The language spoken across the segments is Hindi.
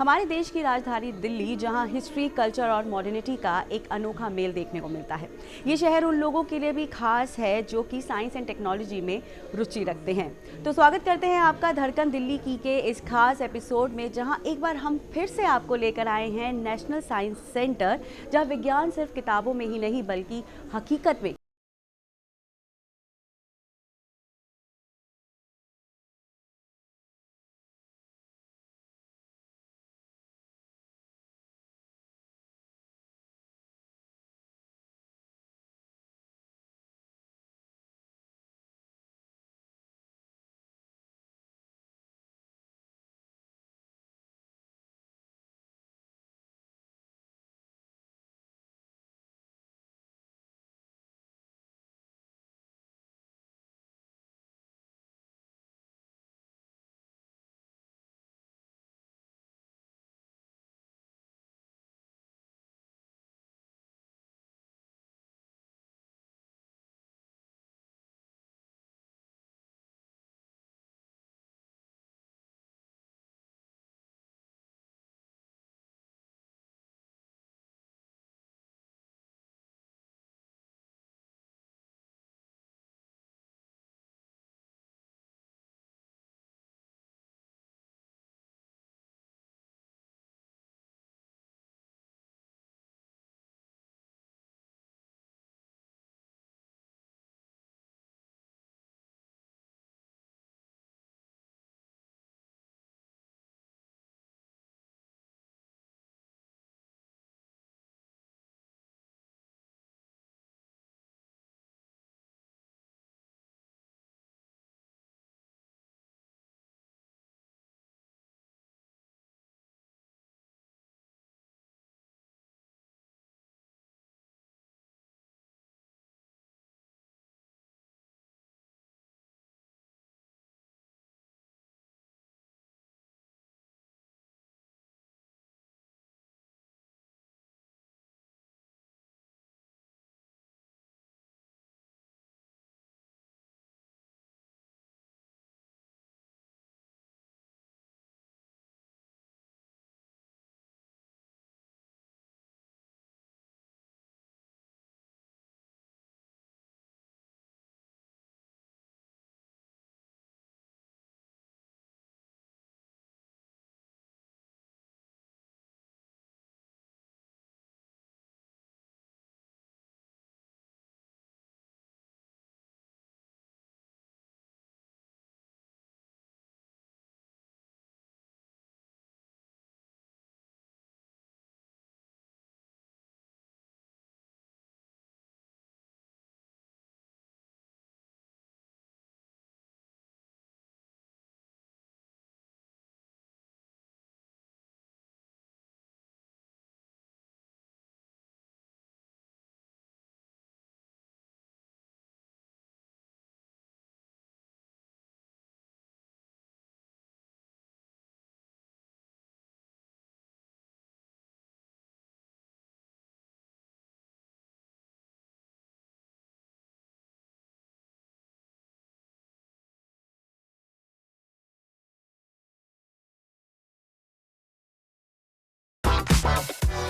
हमारे देश की राजधानी दिल्ली, जहां हिस्ट्री, कल्चर और मॉडर्निटी का एक अनोखा मेल देखने को मिलता है। ये शहर उन लोगों के लिए भी खास है जो कि साइंस एंड टेक्नोलॉजी में रुचि रखते हैं। तो स्वागत करते हैं आपका धड़कन दिल्ली की के इस खास एपिसोड में, जहां एक बार हम फिर से आपको लेकर आए हैं नेशनल साइंस सेंटर, जहां विज्ञान सिर्फ किताबों में ही नहीं बल्कि हकीकत में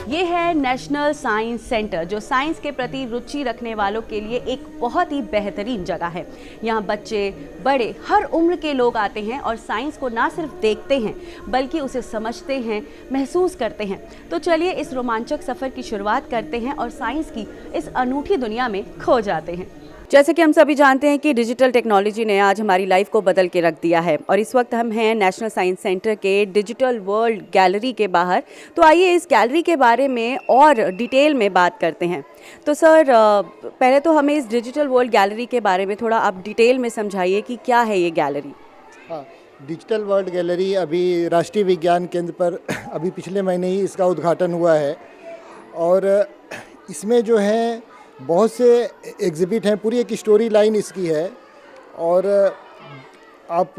ये है नेशनल साइंस सेंटर, जो साइंस के प्रति रुचि रखने वालों के लिए एक बहुत ही बेहतरीन जगह है। यहाँ बच्चे, बड़े, हर उम्र के लोग आते हैं और साइंस को ना सिर्फ देखते हैं बल्कि उसे समझते हैं, महसूस करते हैं। तो चलिए इस रोमांचक सफ़र की शुरुआत करते हैं और साइंस की इस अनूठी दुनिया में खो जाते हैं। जैसे कि हम सभी जानते हैं कि डिजिटल टेक्नोलॉजी ने आज हमारी लाइफ को बदल के रख दिया है और इस वक्त हम हैं नेशनल साइंस सेंटर के डिजिटल वर्ल्ड गैलरी के बाहर। तो आइए इस गैलरी के बारे में और डिटेल में बात करते हैं। तो सर, पहले तो हमें इस डिजिटल वर्ल्ड गैलरी के बारे में थोड़ा आप डिटेल में समझाइए कि क्या है ये गैलरी। हाँ, डिजिटल वर्ल्ड गैलरी अभी राष्ट्रीय विज्ञान केंद्र पर अभी पिछले महीने ही इसका उद्घाटन हुआ है और इसमें जो है बहुत से एग्जिबिट हैं, पूरी एक स्टोरी लाइन इसकी है। और आप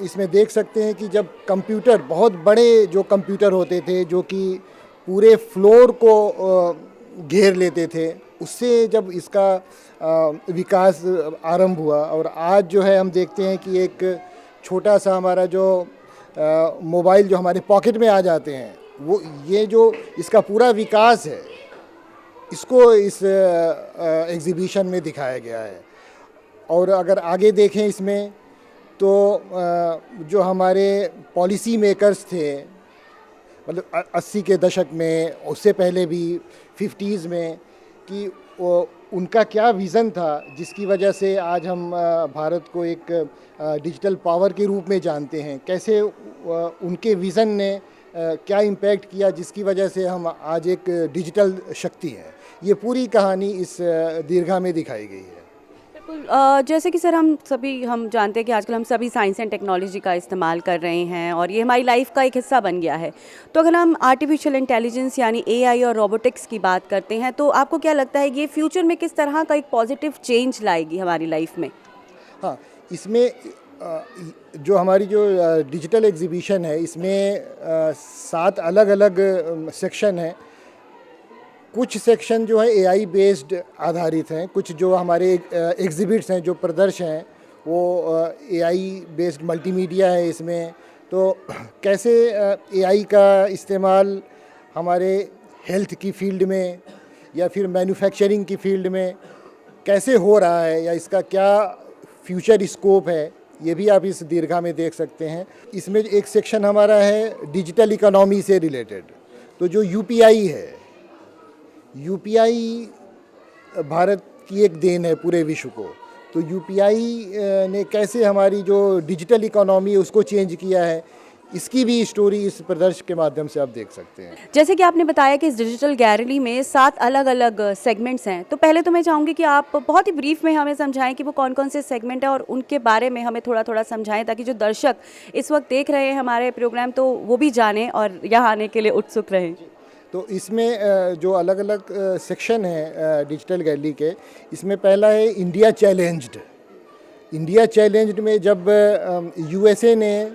इसमें देख सकते हैं कि जब कंप्यूटर, बहुत बड़े जो कंप्यूटर होते थे जो कि पूरे फ्लोर को घेर लेते थे, उससे जब इसका विकास आरंभ हुआ और आज जो है हम देखते हैं कि एक छोटा सा हमारा जो मोबाइल जो हमारे पॉकेट में आ जाते हैं, वो ये जो इसका पूरा विकास है, इसको इस एग्ज़िबिशन में दिखाया गया है। और अगर आगे देखें इसमें, तो जो हमारे पॉलिसी मेकर्स थे, मतलब 80 के दशक में, उससे पहले भी 50s में, कि उनका क्या विज़न था जिसकी वजह से आज हम भारत को एक डिजिटल पावर के रूप में जानते हैं। कैसे उनके विज़न ने क्या इम्पैक्ट किया जिसकी वजह से हम आज एक डिजिटल शक्ति हैं। ये पूरी कहानी इस दीर्घा में दिखाई गई है। बिल्कुल, जैसे कि सर हम जानते हैं कि आजकल हम सभी साइंस एंड टेक्नोलॉजी का इस्तेमाल कर रहे हैं और ये हमारी लाइफ का एक हिस्सा बन गया है। तो अगर हम आर्टिफिशियल इंटेलिजेंस यानी एआई और रोबोटिक्स की बात करते हैं, तो आपको क्या लगता है ये फ्यूचर में किस तरह का एक पॉजिटिव चेंज लाएगी हमारी लाइफ में? हाँ, इसमें जो हमारी जो डिजिटल एग्जीबिशन है, इसमें 7 अलग अलग सेक्शन हैं। कुछ सेक्शन जो है एआई बेस्ड आधारित हैं, कुछ जो हमारे एग्जिबिट्स हैं, जो प्रदर्शन हैं, वो एआई बेस्ड मल्टीमीडिया है इसमें। तो कैसे एआई का इस्तेमाल हमारे हेल्थ की फील्ड में या फिर मैन्युफैक्चरिंग की फील्ड में कैसे हो रहा है, या इसका क्या फ्यूचर स्कोप है, ये भी आप इस दीर्घा में देख सकते हैं। इसमें एक सेक्शन हमारा है डिजिटल इकोनॉमी से रिलेटेड। तो जो यूपीआई है, यूपीआई भारत की एक देन है पूरे विश्व को। तो यूपीआई ने कैसे हमारी जो डिजिटल इकोनॉमी है उसको चेंज किया है, इसकी भी स्टोरी इस प्रदर्शन के माध्यम से आप देख सकते हैं। जैसे कि आपने बताया कि इस डिजिटल गैलरी में 7 अलग अलग सेगमेंट्स हैं, तो पहले तो मैं चाहूँगी कि आप बहुत ही ब्रीफ में हमें समझाएं कि वो कौन कौन से सेगमेंट हैं और उनके बारे में हमें थोड़ा थोड़ा समझाएं, ताकि जो दर्शक इस वक्त देख रहे हैं हमारे प्रोग्राम, तो वो भी जानें और यहाँ आने के लिए उत्सुक रहें। तो इसमें जो अलग अलग सेक्शन हैं डिजिटल गैलरी के, इसमें पहला है इंडिया चैलेंज्ड। इंडिया चैलेंज्ड में जब यूएसए ने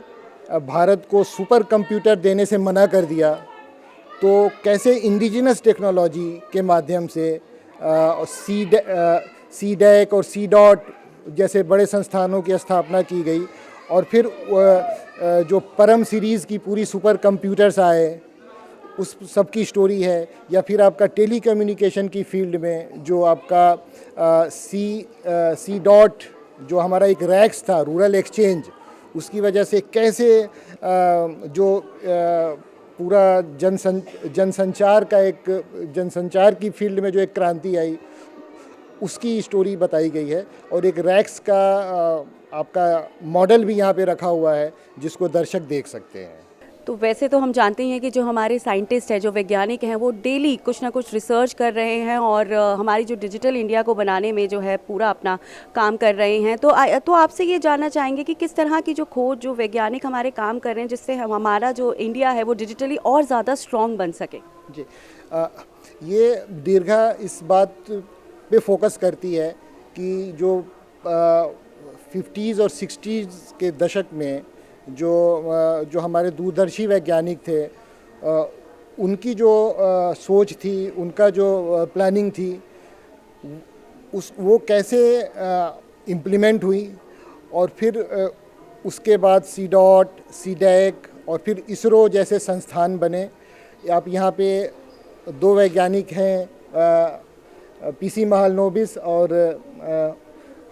भारत को सुपर कंप्यूटर देने से मना कर दिया, तो कैसे इंडिजिनस टेक्नोलॉजी के माध्यम से सी डैक और सी डॉट जैसे बड़े संस्थानों की स्थापना की गई, और फिर जो परम सीरीज़ की पूरी सुपर कंप्यूटर्स आए, उस सब की स्टोरी है। या फिर आपका टेली कम्युनिकेशन की फील्ड में जो आपका सी डॉट, जो हमारा एक रैक्स था, रूरल एक्सचेंज, उसकी वजह से कैसे जो पूरा जनसंचार का एक जनसंचार की फील्ड में जो एक क्रांति आई, उसकी स्टोरी बताई गई है। और एक रैक्स का आपका मॉडल भी यहाँ पे रखा हुआ है जिसको दर्शक देख सकते हैं। तो वैसे तो हम जानते हैं कि जो हमारे साइंटिस्ट हैं, जो वैज्ञानिक हैं, वो डेली कुछ ना कुछ रिसर्च कर रहे हैं और हमारी जो डिजिटल इंडिया को बनाने में जो है पूरा अपना काम कर रहे हैं। तो आपसे ये जानना चाहेंगे कि किस तरह की जो खोज, जो वैज्ञानिक हमारे काम कर रहे हैं, जिससे हमारा जो इंडिया है वो डिजिटली और ज़्यादा स्ट्रॉन्ग बन सके। जी, ये दीर्घा इस बात पे फोकस करती है कि जो 50s और 60s के दशक में जो हमारे दूरदर्शी वैज्ञानिक थे, उनकी जो सोच थी, उनका जो प्लानिंग थी, वो कैसे इम्प्लीमेंट हुई, और फिर उसके बाद सी डॉट, सी डैक और फिर इसरो जैसे संस्थान बने। आप यहाँ पे 2 वैज्ञानिक हैं, पीसी महालनोबिस और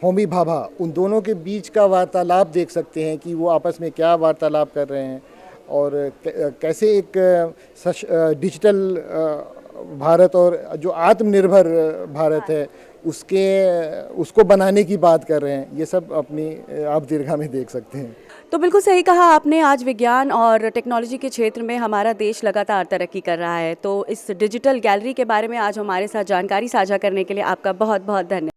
होमी भाभा, उन दोनों के बीच का वार्तालाप देख सकते हैं कि वो आपस में क्या वार्तालाप कर रहे हैं, और कैसे एक डिजिटल भारत और जो आत्मनिर्भर भारत है उसको बनाने की बात कर रहे हैं। ये सब आप दीर्घा में देख सकते हैं। तो बिल्कुल सही कहा आपने। आज विज्ञान और टेक्नोलॉजी के क्षेत्र में हमारा देश लगातार तरक्की कर रहा है। तो इस डिजिटल गैलरी के बारे में आज हमारे साथ जानकारी साझा करने के लिए आपका बहुत बहुत धन्यवाद।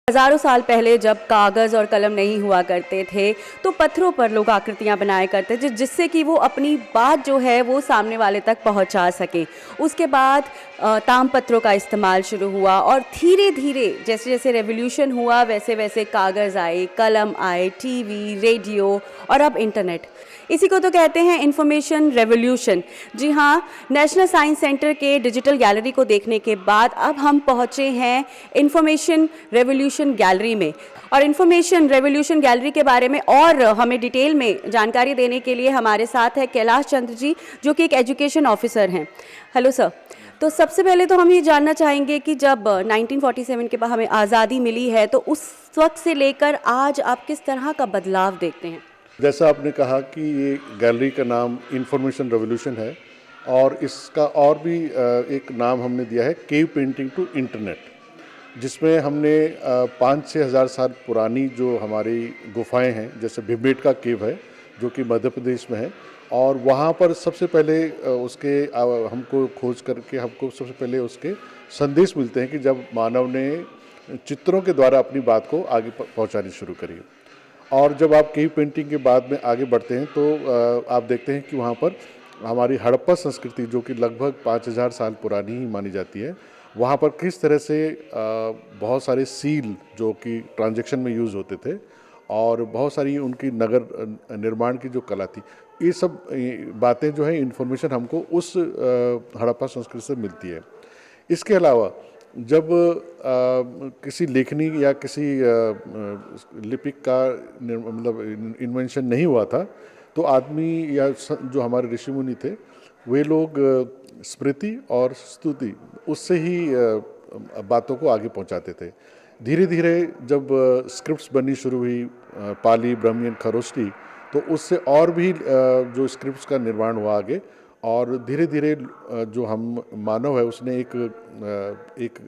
हज़ारों साल पहले जब कागज़ और कलम नहीं हुआ करते थे तो पत्थरों पर लोग आकृतियाँ बनाया करते थे जिससे कि वो अपनी बात जो है वो सामने वाले तक पहुंचा सके। उसके बाद ताम पत्रों का इस्तेमाल शुरू हुआ और धीरे धीरे जैसे जैसे रेवोल्यूशन हुआ वैसे वैसे कागज़ आए, कलम आए, टीवी, रेडियो और अब इंटरनेट। इसी को तो कहते हैं इंफॉर्मेशन रेवोल्यूशन। जी हाँ, नेशनल साइंस सेंटर के डिजिटल गैलरी को देखने के बाद अब हम पहुँचे हैं इंफॉर्मेशन रेवोल्यूशन गैलरी में। और इंफॉर्मेशन रेवोल्यूशन गैलरी के बारे में और हमें डिटेल में जानकारी देने के लिए हमारे साथ है कैलाश चंद्र जी, जो कि एक एजुकेशन ऑफिसर हैं। Hello sir. तो सबसे पहले तो हम ये जानना चाहेंगे कि जब 1947 के बाद हमें आज़ादी मिली है तो उस वक्त से लेकर आज आप किस तरह का बदलाव देखते हैं? जैसा आपने कहा कि ये गैलरी का नाम इंफॉर्मेशन रेवोल्यूशन है और इसका और भी एक नाम हमने दिया है केव पेंटिंग टू इंटरनेट, जिसमें हमने 5-6 हज़ार साल पुरानी जो हमारी गुफाएं हैं, जैसे भिमबेटका केव है जो कि मध्य प्रदेश में है, और वहाँ पर सबसे पहले उसके हमको खोज करके हमको सबसे पहले उसके संदेश मिलते हैं कि जब मानव ने चित्रों के द्वारा अपनी बात को आगे पहुँचानी शुरू करी। और जब आप केव पेंटिंग के बाद में आगे बढ़ते हैं तो आप देखते हैं कि वहाँ पर हमारी हड़प्पा संस्कृति जो कि लगभग 5000 साल पुरानी ही मानी जाती है, वहाँ पर किस तरह से बहुत सारे सील जो कि ट्रांजैक्शन में यूज़ होते थे और बहुत सारी उनकी नगर निर्माण की जो कला थी, ये सब बातें जो है इंफॉर्मेशन हमको उस हड़प्पा संस्कृति से मिलती है। इसके अलावा जब किसी लेखनी या किसी लिपिक का मतलब इन्वेंशन नहीं हुआ था तो आदमी या जो हमारे ऋषि मुनि थे वे लोग स्मृति और स्तुति उससे ही बातों को आगे पहुंचाते थे। धीरे धीरे जब स्क्रिप्ट्स बननी शुरू हुई, पाली, ब्राह्मी, खरोष्टी, तो उससे और भी जो स्क्रिप्ट्स का निर्माण हुआ आगे, और धीरे धीरे जो हम मानव है उसने एक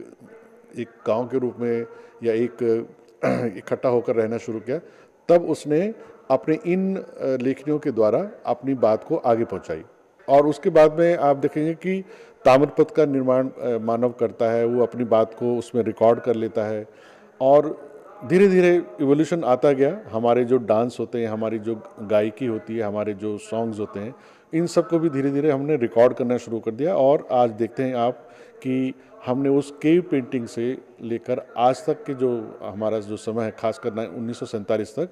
गांव के रूप में या एक इकट्ठा होकर रहना शुरू किया। तब उसने अपने इन लेखनियों के द्वारा अपनी बात को आगे पहुंचाई। और उसके बाद में आप देखेंगे कि ताम्रपत्र का निर्माण मानव करता है, वो अपनी बात को उसमें रिकॉर्ड कर लेता है और धीरे धीरे इवोल्यूशन आता गया। हमारे जो डांस होते हैं, हमारी जो गायकी होती है, हमारे जो सॉन्ग्स होते हैं, इन सब को भी धीरे धीरे हमने रिकॉर्ड करना शुरू कर दिया। और आज देखते हैं आप कि हमने उस केव पेंटिंग से लेकर आज तक के जो हमारा जो समय है, खासकर 1947 तक,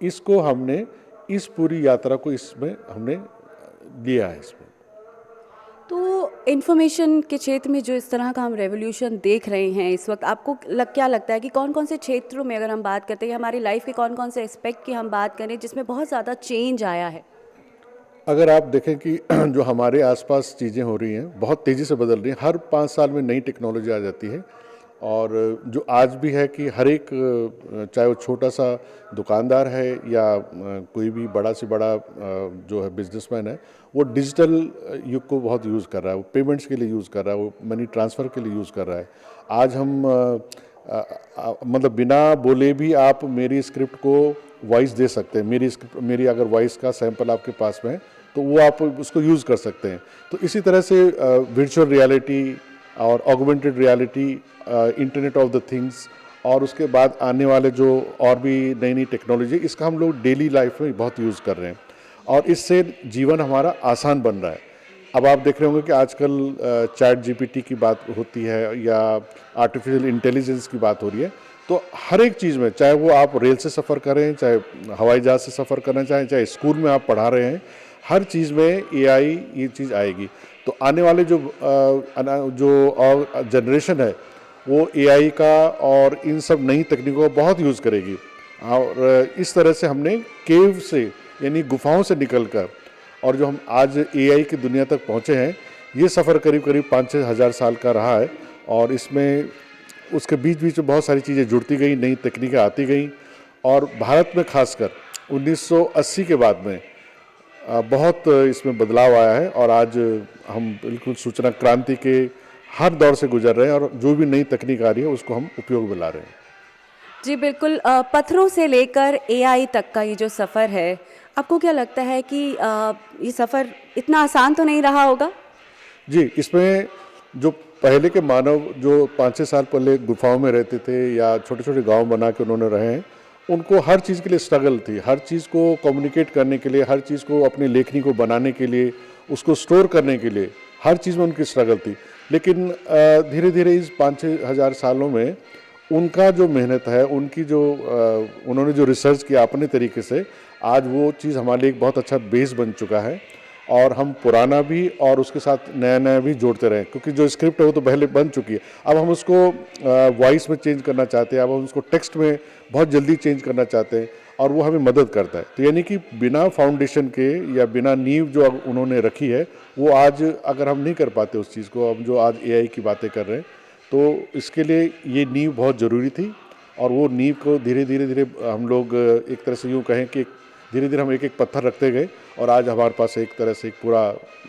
इसको हमने इस पूरी यात्रा को इसमें हमने लिया है। इसमें तो इन्फॉर्मेशन के क्षेत्र में जो इस तरह का हम रेवोल्यूशन देख रहे हैं इस वक्त, आपको क्या लगता है कि कौन कौन से क्षेत्रों में, अगर हम बात करते हैं हमारी लाइफ के कौन कौन से एस्पेक्ट की हम बात करें जिसमें बहुत ज़्यादा चेंज आया है? अगर आप देखें कि जो हमारे आसपास चीज़ें हो रही हैं बहुत तेज़ी से बदल रही हैं, हर 5 साल में नई टेक्नोलॉजी आ जाती है। और जो आज भी है कि हर एक, चाहे वो छोटा सा दुकानदार है या कोई भी बड़ा से बड़ा जो है बिजनेसमैन है, वो डिजिटल युग को बहुत यूज़ कर रहा है, वो पेमेंट्स के लिए यूज़ कर रहा है, वो मनी ट्रांसफ़र के लिए यूज़ कर रहा है। आज हम मतलब बिना बोले भी आप मेरी स्क्रिप्ट को वॉइस दे सकते हैं। मेरी अगर वॉइस का सैंपल आपके पास में है तो वो आप उसको यूज़ कर सकते हैं। तो इसी तरह से वर्चुअल रियलिटी और augmented reality, internet of the things, और उसके बाद आने वाले जो और भी नई नई टेक्नोलॉजी, इसका हम लोग डेली लाइफ में बहुत यूज़ कर रहे हैं और इससे जीवन हमारा आसान बन रहा है। अब आप देख रहे होंगे कि आजकल चैट जीपीटी की बात होती है या आर्टिफिशियल इंटेलिजेंस की बात हो रही है, तो हर एक चीज़ में, चाहे वो आप रेल से सफ़र करें, चाहे हवाई जहाज़ से सफ़र करना चाहें, चाहे स्कूल में आप पढ़ा रहे हैं, हर चीज़ में एआई ये चीज़ आएगी। तो आने वाले जो और जनरेशन है वो एआई का और इन सब नई तकनीकों का बहुत यूज़ करेगी। और इस तरह से हमने केव से, यानी गुफाओं से निकलकर, और जो हम आज एआई की दुनिया तक पहुँचे हैं, ये सफ़र करीब करीब 5-6 हज़ार साल का रहा है। और इसमें उसके बीच बीच में बहुत सारी चीज़ें जुड़ती गई, नई तकनीकें आती गई। और भारत में खासकर 1980 के बाद में बहुत इसमें बदलाव आया है और आज हम बिल्कुल सूचना क्रांति के हर दौर से गुजर रहे हैं और जो भी नई तकनीक आ रही है उसको हम उपयोग में ला रहे हैं। जी बिल्कुल। पत्थरों से लेकर एआई तक का ये जो सफ़र है, आपको क्या लगता है कि ये सफ़र इतना आसान तो नहीं रहा होगा? जी, इसमें जो पहले के मानव जो 5-6 साल पहले गुफाओं में रहते थे या छोटे छोटे गांव बना के उन्होंने रहे हैं, उनको हर चीज़ के लिए स्ट्रगल थी, हर चीज़ को कम्युनिकेट करने के लिए, हर चीज़ को अपनी लेखनी को बनाने के लिए, उसको स्टोर करने के लिए, हर चीज़ में उनकी स्ट्रगल थी। लेकिन धीरे धीरे इस 5-6 हज़ार सालों में उनका जो मेहनत है, उनकी जो उन्होंने जो रिसर्च किया अपने तरीके से, आज वो चीज़ हमारे लिए एक बहुत अच्छा बेस बन चुका है और हम पुराना भी और उसके साथ नया नया भी जोड़ते रहें, क्योंकि जो स्क्रिप्ट है वो तो पहले बन चुकी है। अब हम उसको वॉइस में चेंज करना चाहते हैं, अब हम उसको टेक्स्ट में बहुत जल्दी चेंज करना चाहते हैं और वो हमें मदद करता है। तो यानी कि बिना फाउंडेशन के या बिना नींव जो उन्होंने रखी है, वो आज अगर हम नहीं कर पाते उस चीज़ को, हम जो आज AI की बातें कर रहे हैं, तो इसके लिए ये नींव बहुत ज़रूरी थी और वो नींव को धीरे धीरे हम लोग एक तरह से यूँ कहें कि धीरे धीरे हम एक एक पत्थर रखते गए और आज हमारे पास एक तरह से एक पूरा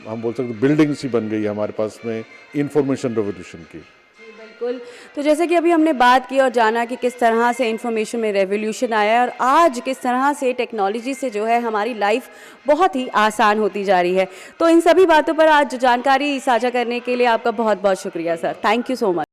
हम बोल सकते बिल्डिंग सी बन गई है हमारे पास में इंफॉर्मेशन रेवोल्यूशन की। बिल्कुल। तो जैसे कि अभी हमने बात की और जाना कि किस तरह से इन्फॉर्मेशन में रेवोल्यूशन आया है और आज किस तरह से टेक्नोलॉजी से जो है हमारी लाइफ बहुत ही आसान होती जा रही है, तो इन सभी बातों पर आज जानकारी साझा करने के लिए आपका बहुत बहुत शुक्रिया sir. Thank you so much.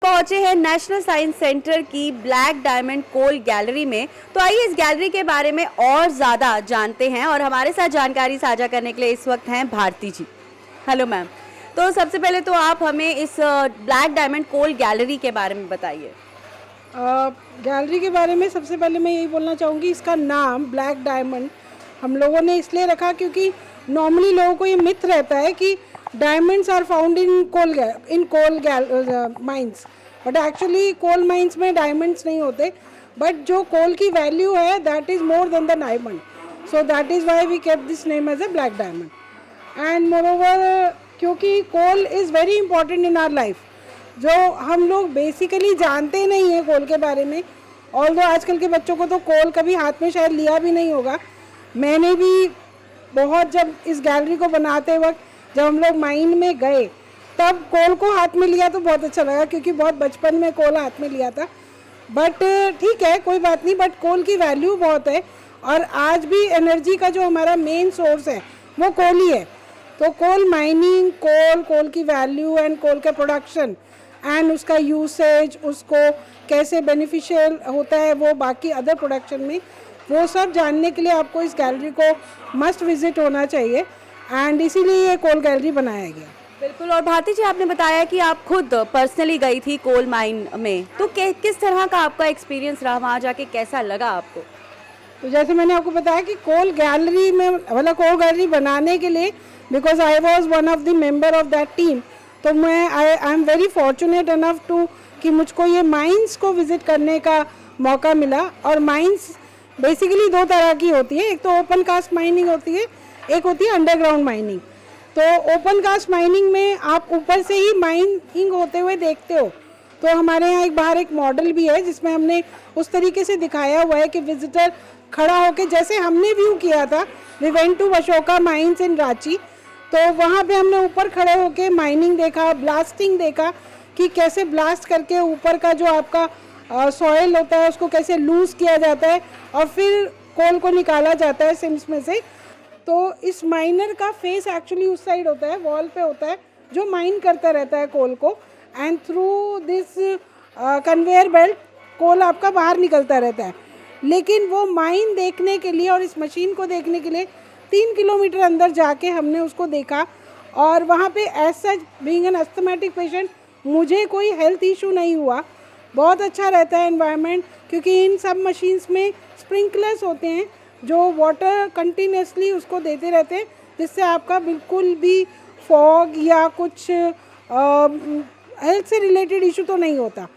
पहुंचे हैं नेशनल साइंस सेंटर की ब्लैक डायमंड कोल गैलरी में। तो आइए इस गैलरी के बारे में और ज़्यादा जानते हैं और हमारे साथ जानकारी साझा करने के लिए इस वक्त हैं भारती जी। Hello ma'am. तो सबसे पहले तो आप हमें इस ब्लैक डायमंड कोल गैलरी के बारे में बताइए। गैलरी के बारे में सबसे पहले मैं यही बोलना चाहूँगी, इसका नाम ब्लैक डायमंड हम लोगों ने इसलिए रखा क्योंकि नॉर्मली लोगों को ये मिथ रहता है कि diamonds are found in coal mines, but actually coal mines में डायमंड्स नहीं होते, बट जो कोल की वैल्यू है that is more than the diamond, so that is why we kept this name as a black diamond. And moreover क्योंकि coal is very important in our life, जो हम लोग बेसिकली जानते नहीं हैं कोल के बारे में, ऑल्दो आजकल के बच्चों को तो कोल कभी हाथ में शायद लिया भी नहीं होगा। मैंने भी बहुत, जब इस गैलरी को बनाते वक्त जब हम लोग माइन में गए तब कोल को हाथ में लिया तो बहुत अच्छा लगा, क्योंकि बहुत बचपन में कोल हाथ में लिया था। बट ठीक है, कोई बात नहीं, बट कोल की वैल्यू बहुत है और आज भी एनर्जी का जो हमारा मेन सोर्स है वो कोल ही है। तो कोल माइनिंग, कोल की वैल्यू एंड कोल का प्रोडक्शन एंड उसका यूसेज, उसको कैसे बेनिफिशियल होता है वो बाकी अदर प्रोडक्शन में, वो सब जानने के लिए आपको इस गैलरी को मस्ट विजिट होना चाहिए एंड इसीलिए ये कोल गैलरी बनाया गया। बिल्कुल। और भारती जी, आपने बताया कि आप खुद पर्सनली गई थी कोल माइन में, तो किस तरह का आपका एक्सपीरियंस रहा, वहाँ जाके कैसा लगा आपको? तो जैसे मैंने आपको बताया कि कोल गैलरी में, मतलब कोल गैलरी बनाने के लिए, because I was one of the member of that team, तो मैं I am very fortunate enough to कि मुझको ये माइंस को विज़िट करने का मौका मिला। और माइंस बेसिकली दो तरह की होती है, एक तो ओपन कास्ट माइनिंग होती है, एक होती है अंडरग्राउंड माइनिंग। तो ओपन कास्ट माइनिंग में आप ऊपर से ही माइनिंग होते हुए देखते हो। तो हमारे यहाँ एक बाहर एक मॉडल भी है जिसमें हमने उस तरीके से दिखाया हुआ है कि विजिटर खड़ा होकर, जैसे हमने व्यू किया था, we went to Ashoka mines in Ranchi, तो वहाँ पे हमने ऊपर खड़े होकर माइनिंग देखा, ब्लास्टिंग देखा कि कैसे ब्लास्ट करके ऊपर का जो आपका सॉइल होता है उसको कैसे लूज किया जाता है और फिर कोल को निकाला जाता है सिम्स में से। तो इस माइनर का फेस एक्चुअली उस साइड होता है, वॉल पे होता है, जो माइन करता रहता है कोल को, and through this conveyor belt coal आपका बाहर निकलता रहता है। लेकिन वो माइन देखने के लिए और इस मशीन को देखने के लिए 3 किलोमीटर अंदर जाके हमने उसको देखा और वहाँ पे as such being an asthmatic patient मुझे कोई हेल्थ इशू नहीं हुआ। बहुत अच्छा रहता है एनवायरनमेंट, क्योंकि इन सब मशीन्स में स्प्रिंकलर्स होते हैं जो वाटर कंटिन्यूसली उसको देते रहते हैं जिससे आपका बिल्कुल भी फॉग या कुछ हेल्थ से रिलेटेड इशू तो नहीं होता।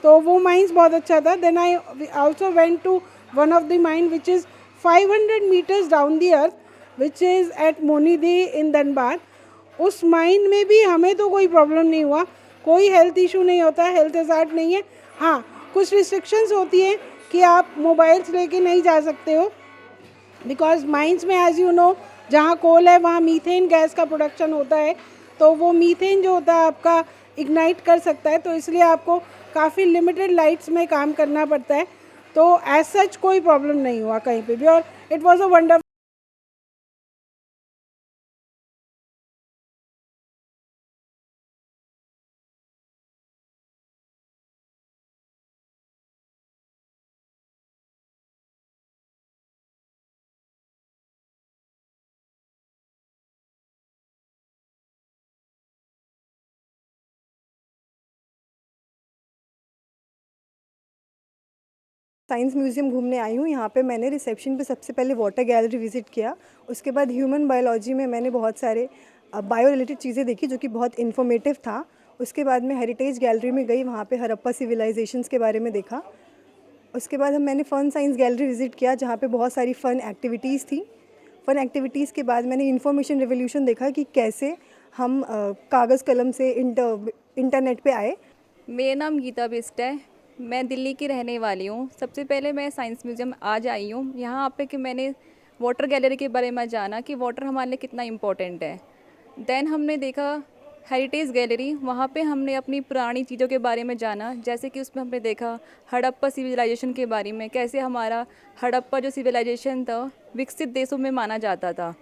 तो वो माइंस बहुत अच्छा था। Then I also went to one of the mine which is 500 metres down the earth which is at Moonidih in Dhanbad. उस माइन में भी हमें तो कोई प्रॉब्लम नहीं हुआ, कोई हेल्थ इशू नहीं होता, हेल्थ हज़ार्ड नहीं है। हाँ, कुछ रिस्ट्रिक्शंस होती हैं कि आप मोबाइल्स लेके नहीं जा सकते हो, बिकॉज माइंस में एज यू नो जहाँ कोल है वहाँ मीथेन गैस का प्रोडक्शन होता है, तो वो मीथेन जो होता है आपका इग्नाइट कर सकता है, तो इसलिए आपको काफ़ी लिमिटेड लाइट्स में काम करना पड़ता है। तो एज सच कोई प्रॉब्लम नहीं हुआ कहीं पे भी, और it was a wonderful. Science museum घूमने आई हूँ। यहाँ पे मैंने रिसेप्शन पे सबसे पहले वाटर गैलरी विज़िट किया, उसके बाद ह्यूमन बायोलॉजी में मैंने बहुत सारे बायो रिलेटेड चीज़ें देखी जो कि बहुत इन्फॉर्मेटिव था। उसके बाद मैं हेरिटेज गैलरी में गई, वहाँ पे हड़प्पा सिविलाइजेशंस के बारे में देखा। उसके बाद मैंने फ़न साइंस गैलरी विज़िट किया जहाँ पे बहुत सारी फ़न एक्टिविटीज़ थी। फ़न एक्टिविटीज़ के बाद मैंने इन्फॉर्मेशन रिवोल्यूशन देखा कि कैसे हम कागज़ कलम से इंटरनेट पे आए। मेरा नाम गीता बिस्ट है, मैं दिल्ली की रहने वाली हूँ। सबसे पहले मैं साइंस म्यूज़ियम आज आई हूँ यहाँ पे कि मैंने वाटर गैलरी के बारे में जाना कि वाटर हमारे लिए कितना इम्पोर्टेंट है। देन हमने देखा हेरिटेज गैलरी, वहाँ पे हमने अपनी पुरानी चीज़ों के बारे में जाना, जैसे कि उसमें हमने देखा हड़प्पा सिविलाइजेशन के बारे में, कैसे हमारा हड़प्पा जो सिविलाइजेशन था विकसित देशों में माना जाता था।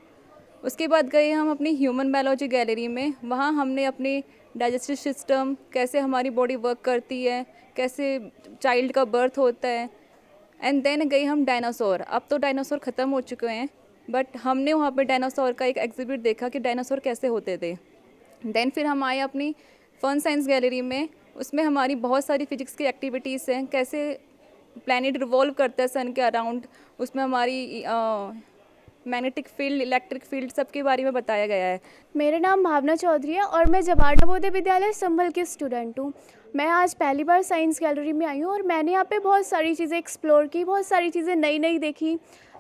उसके बाद गए हम अपनी ह्यूमन बायोलॉजी गैलरी में, वहाँ हमने अपने डाइजेस्टिव सिस्टम, कैसे हमारी बॉडी वर्क करती है, कैसे चाइल्ड का बर्थ होता है। एंड देन गए हम डायनासोर। अब तो डायनासोर ख़त्म हो चुके हैं, बट हमने वहाँ पे डायनासोर का एक एग्जिबिट देखा कि डायनासोर कैसे होते थे। देन फिर हम आए अपनी फन साइंस गैलरी में, उसमें हमारी बहुत सारी फिजिक्स की एक्टिविटीज़ हैं, कैसे प्लैनेट रिवॉल्व करता है सन के अराउंड, उसमें हमारी मैग्नेटिक फील्ड, इलेक्ट्रिक फील्ड, सब के बारे में बताया गया है। मेरा नाम भावना चौधरी है और मैं जवाहर नवोदय विद्यालय संभल की स्टूडेंट हूँ। मैं आज पहली बार साइंस गैलरी में आई हूँ और मैंने यहाँ पे बहुत सारी चीज़ें एक्सप्लोर की, बहुत सारी चीज़ें नई नई देखी।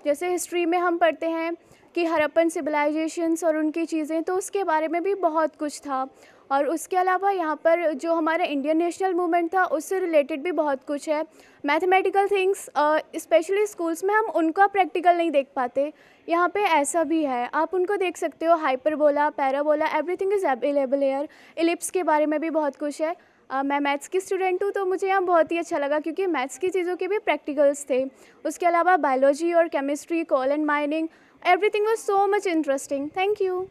जैसे हिस्ट्री में हम पढ़ते हैं कि हड़प्पन सिविलाइजेशंस और उनकी चीज़ें, तो उसके बारे में भी बहुत कुछ था। और उसके अलावा यहाँ पर जो हमारा इंडियन नेशनल मूवमेंट था उससे रिलेटेड भी बहुत कुछ है। मैथमेटिकल थिंग्स स्पेशली स्कूल्स में हम उनका प्रैक्टिकल नहीं देख पाते, यहाँ पे ऐसा भी है, आप उनको देख सकते हो। Hyperbola, parabola, everything is available hair. Ellipse के बारे में भी बहुत कुछ है। मैं मैथ्स की स्टूडेंट हूँ तो मुझे यहाँ बहुत ही अच्छा लगा क्योंकि मैथ्स की चीज़ों के भी प्रैक्टिकल्स थे। उसके अलावा बायोलॉजी और chemistry, coal and mining, everything was so much interesting. Thank you.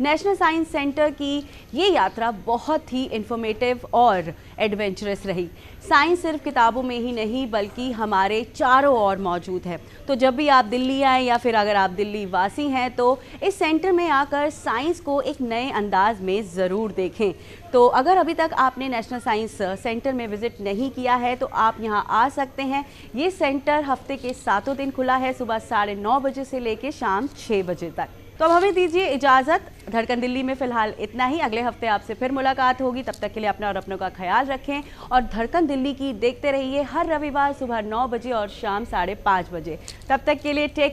National science centre की ये यात्रा बहुत ही इन्फॉर्मेटिव और एडवेंचरस रही। साइंस सिर्फ किताबों में ही नहीं बल्कि हमारे चारों ओर मौजूद है। तो जब भी आप दिल्ली आएँ या फिर अगर आप दिल्ली वासी हैं तो इस सेंटर में आकर साइंस को एक नए अंदाज में ज़रूर देखें। तो अगर अभी तक आपने नेशनल साइंस सेंटर में विज़िट नहीं किया है तो आप यहाँ आ सकते हैं। ये सेंटर हफ्ते के 7 दिन खुला है, सुबह 9:30 बजे से लेकर शाम 6 बजे तक। तो अब हमें दीजिए इजाज़त। धड़कन दिल्ली में फ़िलहाल इतना ही। अगले हफ्ते आपसे फिर मुलाकात होगी, तब तक के लिए अपना और अपनों का ख्याल रखें और धड़कन दिल्ली की देखते रहिए हर रविवार सुबह 9 बजे और शाम 5:30 बजे। तब तक के लिए टेक